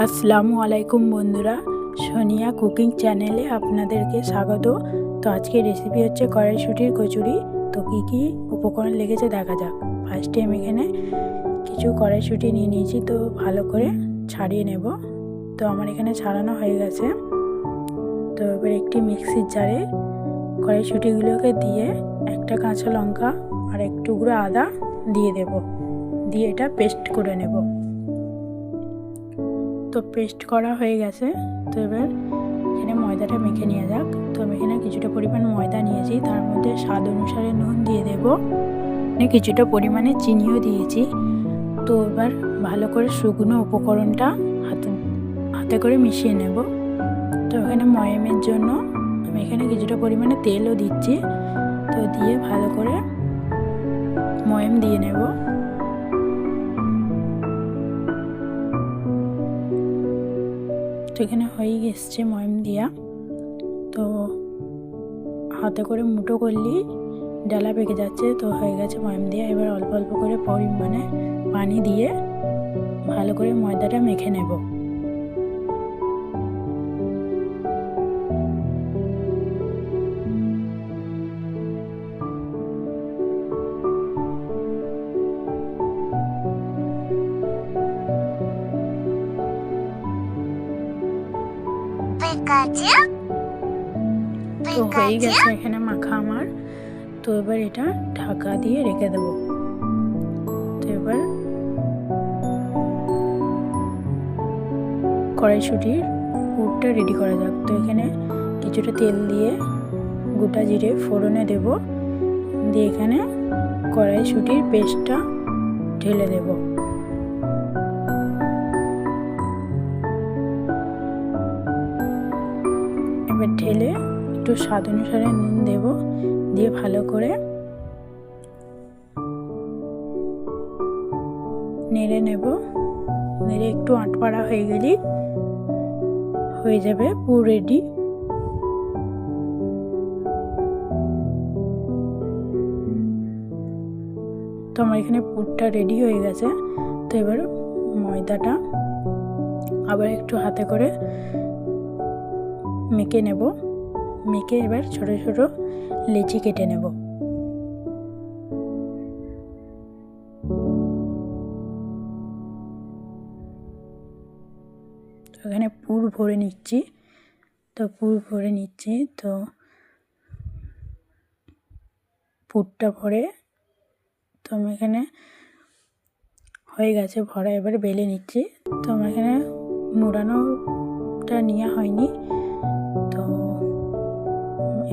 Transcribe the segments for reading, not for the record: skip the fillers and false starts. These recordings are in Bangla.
আসসালামু আলাইকুম বন্ধুরা, সোনিয়া কুকিং চ্যানেলে আপনাদেরকে স্বাগত। তো আজকে রেসিপি হচ্ছে কড়াইশুঁটির কচুরি। তো কী কী উপকরণ লেগেছে দেখা যাক। ফার্স্টে আমি এখানে কিছু কড়াইশুঁটি নিয়ে নিয়েছি, তো ভালো করে ছাড়িয়ে নেব। তো আমার এখানে ছাড়ানো হয়ে গেছে। তো এবার একটি মিক্সির জারে কড়াইশুঁটিগুলোকে দিয়ে একটা কাঁচা লঙ্কা আর এক টুকরো আদা দিয়ে দেব, দিয়ে এটা পেস্ট করে নেব। তো পেস্ট করা হয়ে গেছে। তো এবার এখানে ময়দাটা মেখে নেওয়া যাক। তো আমি এখানে কিছুটা পরিমাণ ময়দা নিয়েছি, তার মধ্যে স্বাদ অনুসারে নুন দিয়ে দেব, কিছুটা পরিমাণে চিনিও দিয়েছি। তো এবার ভালো করে শুকনো উপকরণটা হাতে করে মিশিয়ে নেব। তো এখানে ময়ামের জন্য আমি এখানে কিছুটা পরিমাণে তেলও দিচ্ছি। তো দিয়ে ভালো করে ময়াম দিয়ে নেব। তো এখানে হয়ে গেছে ময়াম দিয়া। তো হাতে করে মুঠো করলেই ডালা পেকে যাচ্ছে। তো হয়ে গেছে ময়াম দিয়া। এবার অল্প অল্প করে পরিমাণে পানি দিয়ে ভালো করে ময়দাটা মেখে নেব। তো হয়ে গেছে এখানে মাখা আমার। তো এবার এটা ঢাকা দিয়ে রেখে দেব। তো এবার কড়াইশুঁটির পুরটা রেডি করা যাক। তো এখানে কিছুটা তেল দিয়ে গোটা জিরে ফোড়নে দেব, দিয়ে এখানে কড়াইশুঁটির পেস্টটা ঢেলে দেব। এবার ঢেলে একটু স্বাদ অনুসারে নুন দেব, দিয়ে ভালো করে নেড়ে নেব। নেড়ে একটু আটপাড়া হয়ে গেলেই হয়ে যাবে পুর রেডি। তো আমার এখানে পুরটা রেডি হয়ে গেছে। তো এবার ময়দাটা আবার একটু হাতে করে মেখে নেব। মেখে এবার ছোট ছোট লেচি কেটে নেব। এখানে পুর ভরে নিচ্ছি। তো পুরটা ভরে তো আমি এখানে হয়ে গেছে ভরা। এবার বেলে নিচ্ছি। তো আমার এখানে মোড়ানোটা নেওয়া হয়নি। তো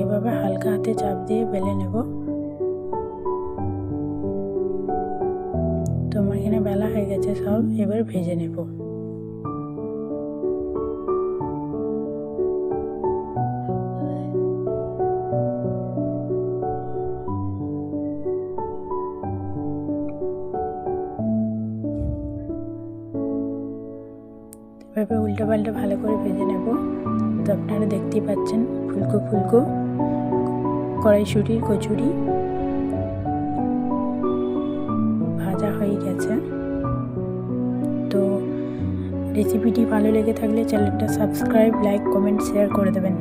এভাবে হালকা হাতে চাপ দিয়ে বেলে নেব। তো আমার এখানে বেলা হয়ে গেছে সব। এবার ভেজে নেব। এভাবে উল্টো পাল্টা ভালো করে ভেজে নেব। তো আপনারা দেখতেই পাচ্ছেন ফুলকো ফুলকো কড়াইশুঁটির কচুরি ভাজা হয়ে গেছে। তো রেসিপিটি ভালো লেগে থাকলে চ্যানেলটা সাবস্ক্রাইব, লাইক, কমেন্ট, শেয়ার করে দেবেন।